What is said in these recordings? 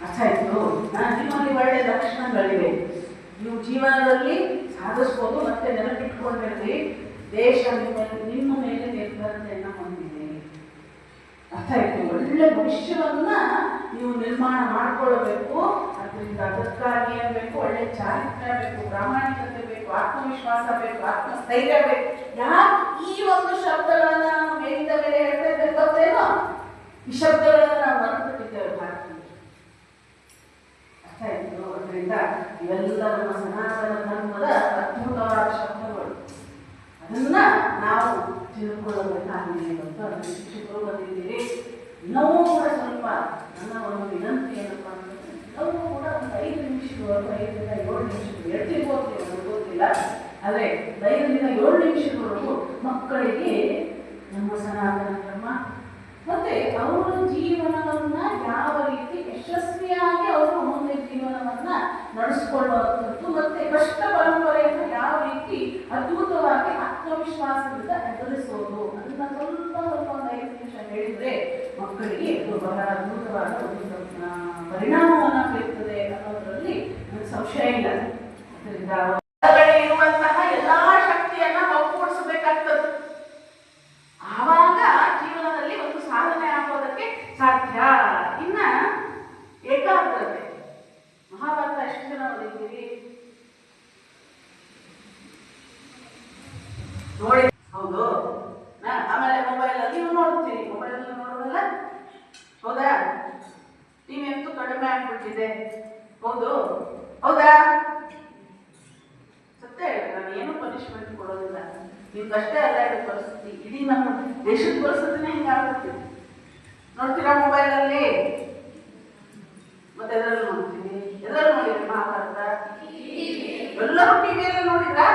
ಅರ್ಥ ಆಯ್ತು. ನಿಮ್ಮಲ್ಲಿ ಒಳ್ಳೆಯ ಲಕ್ಷಣಗಳಿವೆ, ನೀವು ಜೀವನದಲ್ಲಿ ಸಾಧಿಸ್ಬೋದು. ಮತ್ತೆ ನೆನಪಿಟ್ಕೊಂಡಿರಲಿ, ದೇಶ ನಿಮ್ಮ ಮೇಲೆ ನಿರ್ಭರತೆಯನ್ನು ಹೊಂದಿದೆ. ಅರ್ಥ ಆಯ್ತು. ಒಳ್ಳೆ ಭವಿಷ್ಯವನ್ನ ನೀವು ನಿರ್ಮಾಣ ಮಾಡಿಕೊಳ್ಳಬೇಕು. ಅದರಿಂದ ಅದಕ್ಕಾಗಿ ಏನ್ ಬೇಕು? ಒಳ್ಳೆ ಚಾರಿತ್ರ್ಯ ಬೇಕು, ಪ್ರಾಮಾಣಿಕತೆ ಬೇಕು, ಆತ್ಮವಿಶ್ವಾಸ ಬೇಕು, ಆತ್ಮಸ್ಥೈರ್ಯ ಬೇಕು. ಯಾಕೆ ಈ ಒಂದು ಶಬ್ದಗಳನ್ನ ನಾವು ಮೇಲಿಂದ ಮೇಲೆ ಹೇಳ್ತಾ ಇದ್ದೇವೆ ಗೊತ್ತೇನೋ? ಈ ಶಬ್ದಗಳನ್ನ ನಾವು ಮರೆತುಬಿಟ್ಟಿದ್ದೇವೆ ಭಾರತೀಯ. ಅರ್ಥ ಆಯ್ತು. ಅದರಿಂದ ಇವೆಲ್ಲ ನಮ್ಮ ಸನಾತನ ಧರ್ಮದ ಅದ್ಭುತವಾದ ಶಬ್ದಗಳು. ಅದನ್ನ ನಾವು ತಿಳ್ಕೊಳ್ಳಬೇಕಾಗಿದೆ ಅಂತ ಶಿಕ್ಷಕರು ಬಂದಿದ್ದೀರಿ. ಇನ್ನೂ ಕೂಡ ಸ್ವಲ್ಪ ನನ್ನ ಒಂದು ವಿನಂತಿ ಏನಪ್ಪ ಅಂತಂದ್ರೆ, ಇನ್ನೂ ಕೂಡ ಒಂದು 5 ನಿಮಿಷಗಳು, 5ರಿಂದ 7 ನಿಮಿಷಗಳು ಎಡ್ತಿರ್ಬೋದು, ನನಗೆ ಗೊತ್ತಿಲ್ಲ. ಆದರೆ 5ರಿಂದ 7 ನಿಮಿಷಗಳು ಮಕ್ಕಳಿಗೆ ನಮ್ಮ ಸನಾತನ ಧರ್ಮ ಮತ್ತೆ ಅವರ ಜೀವನವನ್ನ ಯಾವ ರೀತಿ ಯಶಸ್ವಿಯಾಗಿ ಅವರು ಮುಂದೆ ಜೀವನವನ್ನ ನಡೆಸಿಕೊಳ್ಳುವಂಥದ್ದು, ಮತ್ತೆ ಕಷ್ಟ ಪರಂಪರೆಯನ್ನು ಯಾವ ರೀತಿ ಅದ್ಭುತವಾಗಿ ಆತ್ಮವಿಶ್ವಾಸದಿಂದ ಎದುರಿಸೋದು, ಅದನ್ನ ಸ್ವಲ್ಪ ಒಂದು 5 ನಿಮಿಷ ಹೇಳಿದ್ರೆ ಮಕ್ಕಳಿಗೆ ಇದು ಬಹಳ ಅದ್ಭುತವಾದ ಒಂದು ಪರಿಣಾಮವನ್ನು ಬೀರುತ್ತದೆ ಅನ್ನೋದರಲ್ಲಿ ನನಗೆ ಸಂಶಯ ಇಲ್ಲ. ಅದರಿಂದ ಇರುವಂತಹ ಎಲ್ಲಾ ಶಕ್ತಿಯನ್ನ ಒಗ್ಗೂಡಿಸಬೇಕಾಗ್ತದೆ. ಆವಾಗ ಜೀವನದಲ್ಲಿ ಒಂದು ಸಾಧನೆ ಆಗೋದಕ್ಕೆ ಸಾಧ್ಯ. ಇನ್ನ ಏಕಾಗ್ರತೆ. ಮಹಾಭಾರತ ಎಷ್ಟು ಜನ ಓದಿದ್ದೀರಿ? ನೋಡಿ, ಹೌದು. ಆಮೇಲೆ ಮೊಬೈಲ್ ಅಲ್ಲಿ ನೀವು ನೋಡ್ತೀರಿ, ಮೊಬೈಲ್ ಅಲ್ಲಿ ನೋಡೋದಲ್ಲ, ಹೌದಾ? ಟಿವಿ ಅಂತೂ ಕಡಿಮೆ ಆಗ್ಬಿಟ್ಟಿದೆ, ಹೌದು ಹೌದಾ? ಸತ್ಯ ಹೇಳಿ, ನಾನು ಏನು ಪನಿಷ್ಮೆಂಟ್ ಕೊಡೋದಿಲ್ಲ. ನಿಮ್ಗಷ್ಟೇ ಅಲ್ಲ ಇದು ಪರಿಸ್ಥಿತಿ, ಇಡೀ ನಮ್ಮ ದೇಶದ ಪರಿಸ್ಥಿತಿನೇ ಹಿಂಗಾಗ್ಬಿಡ್ತೀವಿ. ನೋಡ್ತೀರಾ ಮೊಬೈಲಲ್ಲಿ? ಮತ್ತೆ ಎದ್ರಲ್ಲಿ ನೋಡ್ತೀವಿ? ಎದ್ರಲ್ಲಿ ನೋಡಿದ್ರಿ ಮಹಾಭಾರತ? ಎಲ್ಲರೂ ಟಿವಿಯಲ್ಲಿ ನೋಡಿದ್ರಾ?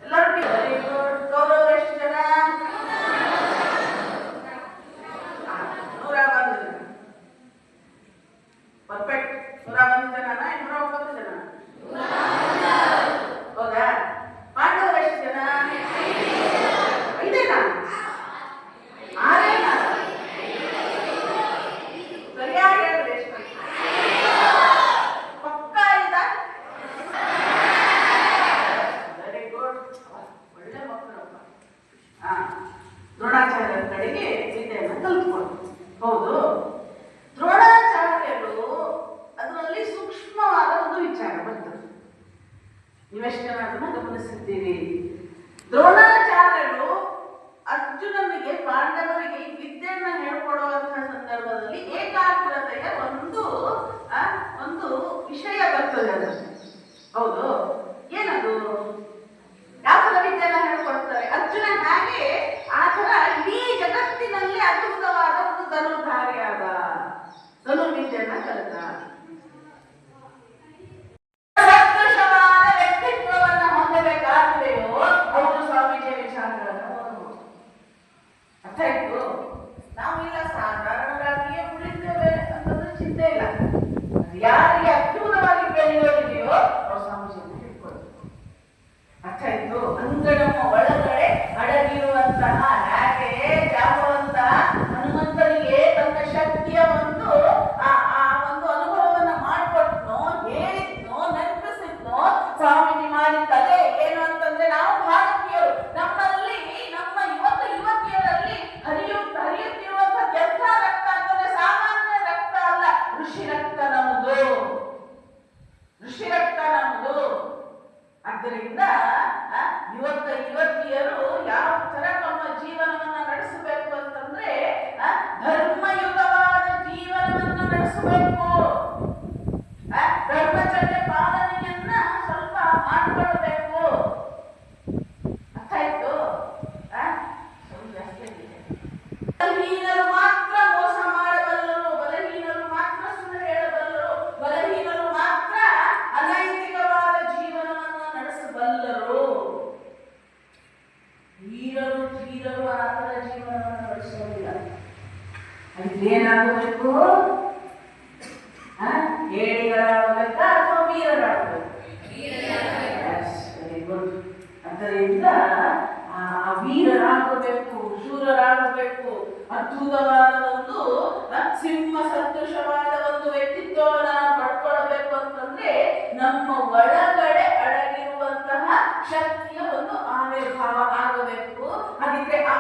ಎಲ್ಲರೂ ಟಿವಿ. ಗೌರವ ಎಷ್ಟು ಜನ? 101 ಜನ. ಪರ್ಫೆಕ್ಟ್. 101 ಜನನಾ? 209 ಜನ? ಹೌದಾ? ಪಾಂಡವರು ಎಷ್ಟು ಜನ? 5 ಜನ? 6 ಜನ? ಸರಿಯಾಗಿ ಹೇಳಿದ್ರೆ ಎಷ್ಟು? ಪಕ್ಕ ಇದ? ವೆರಿ ಗುಡ್, ಒಳ್ಳೆ ಮಕ್ಕಳಪ್ಪ. ದ್ರೋಣಾಚಾರ್ಯರ ಕಡೆಗೆ ವಿದ್ಯೆಯನ್ನು ಕಲ್ತ್ಕೊಂಡು, ಹೌದು. ದ್ರೋಣಾಚಾರ್ಯರು ಅದರಲ್ಲಿ ಸೂಕ್ಷ್ಮವಾದ ಒಂದು ವಿಚಾರ ಬರ್ತದೆ. ನೀವೆಷ್ಟು ಜನ ಅದನ್ನ ಗಮನಿಸಿದ್ದೀರಿ? ದ್ರೋಣಾಚಾರ್ಯರು ಅರ್ಜುನನಿಗೆ, ಪಾಂಡವರಿಗೆ ವಿದ್ಯೆಯನ್ನ ಹೇಳ್ಕೊಡುವಂತಹ ಸಂದರ್ಭದಲ್ಲಿ ಏಕಾಗ್ರತೆಯ ಒಂದು ವಿಷಯ ಬರ್ತದೆ ಅದರಲ್ಲಿ. ಹೌದು, ಏನದು? ಯಾವ ಥರ ವಿದ್ಯೆಯನ್ನ ಹೇಳ್ಕೊಡ್ತಾರೆ? ಅರ್ಜುನ ಹಾಗೆ ಆ ಥರ ಇಡೀ ಜಗತ್ತಿನಲ್ಲಿ ಅದ್ಭುತವಾದ ಒಂದು ಧನುರ್ಧಾರಿಯಾದ ಧನುರ್ವಿದ್ಯೆಯನ್ನ ಕಲಿತ. ಸದೃಶವಾದ ವ್ಯಕ್ತಿತ್ವವನ್ನು ಹೊಂದಬೇಕಾಗಿದೆಯೋ ಅವರು ಸ್ವಾಮೀಜಿಯ ವಿಚಾರಗಳನ್ನು ಓದಬಹುದು. ಅರ್ಥ ಆಯ್ತು? ನಾವು ಇಲ್ಲ ಸಾಧಾರಣರಾಗಿಯೇ ಉಳಿತೇವೆ ಅಂತಂದ್ರೆ ಚಿಂತೆ ಇಲ್ಲ. ಯಾರಿಗೆ ಅದ್ಭುತವಾಗಿ ಬೆಳೆಯೋದಿದೆಯೋ ಅವರು ಸ್ವಾಮೀಜಿಯನ್ನು ಹಿಡ್ಕೊಳ್ಬೇಕು. ಅರ್ಥ ಆಯ್ತು? ಅಂಗಡಮ್ಮ ಒಳಗಡೆ ಅಡಗಿರುವಂತಹ ಹಾಗೆ ಜಾಗುವಂತ ಹನುಮಂತನಿಗೆ ತನ್ನ ಶಕ್ತಿಯ ಒಂದು ಅನುಭವವನ್ನ ಮಾಡಿಕೊಟ್ನೋ, ಹೇಳಿದ್ನೋ, ನೆನಪಿಸಿದ್ನೋ ಸ್ವಾಮೀಜಿ ಮಾಡಿದ್ದದೇ. ಏನು ಅಂತಂದ್ರೆ, ನಾವು ಭಾರತೀಯರು, ನಮ್ಮಲ್ಲಿ ನಮ್ಮ ಯುವತಿಯರಲ್ಲಿ ಹರಿಯುತ್ತಿರುವಂತಹ ಎಂಥ ರಕ್ತ ಅಂತಂದ್ರೆ ಸಾಮಾನ್ಯ ರಕ್ತ ಅಲ್ಲ, ಋಷಿ ರಕ್ತ ನಮ್ಮದು, ಋಷಿ ರಕ್ತ ನಮ್ಮದು. ಆದ್ದರಿಂದ ಯುವತಿಯರು ಯಾವ ತರ ತಮ್ಮ ಜೀವನವನ್ನ ನಡೆಸಬೇಕು ಅಂತಂದ್ರೆ ಧರ್ಮಯುತವಾದ ಜೀವನವನ್ನ ನಡೆಸಬೇಕು. ಬ್ರಹ್ಮಚರ್ಯ ಪಾಲನೆಯನ್ನ ಸ್ವಲ್ಪ ಮಾಡ್ಕೊಳ್ಬೇಕು. ಅರ್ಥ ಆಯ್ತು? ಬಲಹೀನರು ಮಾತ್ರ ಮೋಸ ಮಾಡಬಲ್ಲರು, ಬಲಹೀನರು ಮಾತ್ರ ಸುಳ್ಳು ಹೇಳಬಲ್ಲರು, ಬಲಹೀನರು ಮಾತ್ರ ಅನೈತಿಕವಾದ ಜೀವನವನ್ನು ನಡೆಸಬಲ್ಲರು. ಧೀರರು ಆ ಥರ ಜೀವನವನ್ನು ನಡೆಸೋದಿಲ್ಲ. ಅದೇನಾಗಬೇಕು? ಏಳಿಗಳಾಗಬೇಕಾ ಅಥವಾ ವೀರರಾಗಬೇಕು? Very good. ಅದರಿಂದ ಆ ವೀರರಾಗಬೇಕು, ಶೂರರಾಗಬೇಕು, ಅದ್ಭುತವಾದ ಒಂದು ಸಿಂಹ ಸದೃಶವಾದ ಒಂದು ವ್ಯಕ್ತಿತ್ವವನ್ನು ನಾವು ಪಡ್ಕೊಳ್ಬೇಕು ಅಂತಂದ್ರೆ ನಮ್ಮ ಒಳಗಡೆ ಅಡಗಿರುವಂತಹ ಶಕ್ತಿಯ ಒಂದು ಆವಿರ್ಭಾವ ಆಗಬೇಕು. ಅದಕ್ಕೆ ಆ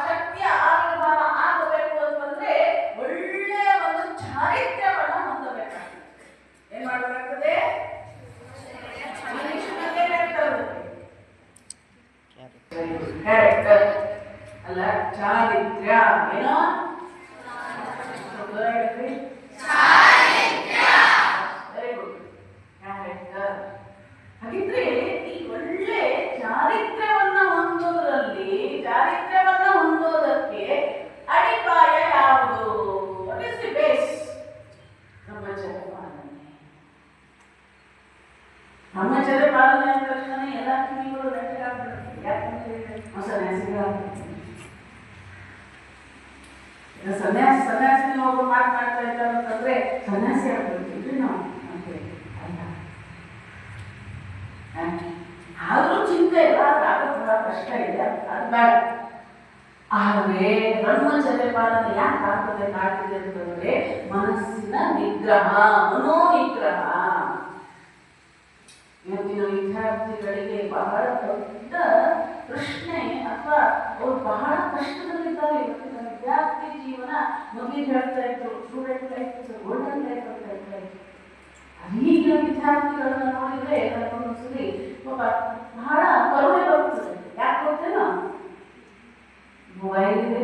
ಶಕ್ತಿಯ ಆವಿರ್ಭಾವ ಆಗಬೇಕು ಅಂತಂದ್ರೆ ಒಳ್ಳೆಯ ಒಂದು ಚಾರಿತ್ರ್ಯವನ್ನ ಹೊಂದಬೇಕಾಗ್ತದೆ. ಏನ್ ಮಾಡಬೇಕಾಗ್ತದೆ? ಕ್ಯಾರೆಕ್ಟರ್ ಅಲ್ಲ, ಚಾರಿತ್ರ್ಯ. ಏನೋ ವೆರಿ ಗುಡ್, ಕ್ಯಾರೆಕ್ಟರ್. ಹಾಗಿದ್ರೆ ಈ ಒಳ್ಳೆ ಚಾರಿತ್ರ್ಯವನ್ನ ಹೊಂದೋದಕ್ಕೆ ಅಡಿಪಾಯ ಯಾವುದು? What is the base? ಬ್ರಹ್ಮಚರ್ಯ ಪಾಲನೆ. ಬ್ರಹ್ಮಚರ್ಯ ಪಾಲನೆ ಅಂದ ತಕ್ಷಣ ಎಲ್ಲ ಕಿವಿಗಳು ನೆಟ್ಟಗಾಗ್ಬಿಡುತ್ತೆ. ಯಾಕಂದ್ರೆ ಸನ್ಯಾಸಿ ಒಬ್ಬರು ಮಾತನಾಡ್ತಾ ಇದ್ದಾರೆ ಅಂತಂದ್ರೆ ಸನ್ಯಾಸಿ ಆಗ್ಬಿಡ್ತೀವಿ ನಾವು ಅಂತೇಳಿ ಅಲ್ಲ. ಆದ್ರೂ ಚಿಂತೆ ಇಲ್ಲ, ಬಹಳ ಕಷ್ಟ ಇದೆ, ಅದು ಬೇಡ. ಆದರೆ ಬ್ರಹ್ಮಚರ್ಯ ಪಾಲನೆ ಯಾಕೆ ಆಗ್ತದೆ ಅಂತಂದ್ರೆ ಮನಸ್ಸಿನ ನಿಗ್ರಹ, ಮನೋನಿಗ್ರಹ. ಇವತ್ತಿನ ವಿದ್ಯಾರ್ಥಿಗಳಿಗೆ ಬಹಳ ದೊಡ್ಡ ಪ್ರಶ್ನೆ, ಅಥವಾ ಅವರು ಬಹಳ ಕಷ್ಟದಲ್ಲಿದ್ದಾರೆ. ಇವತ್ತಿನ ವಿದ್ಯಾರ್ಥಿ ಜೀವನ ಮೊದಲಿಗೆ ಹೇಳ್ತಾ ಇದ್ರು ಸ್ಟೂಡೆಂಟ್ ಲೈಫ್ ಗೋಲ್ಡನ್ ಲೈಫ್ ಅಂತ ಹೇಳ್ತಾ ಇದ್ರು. ಈಗಿನ ವಿದ್ಯಾರ್ಥಿಗಳನ್ನ ನೋಡಿದ್ರೆ ನನಗೊಂದ್ಸಲಿ ಬಹಳ ಕರುಣೆ ಬರ್ತದೆ. ಯಾಕೆ ಗೊತ್ತೇನೋ? ಮೊಬೈಲ್ ಇದೆ,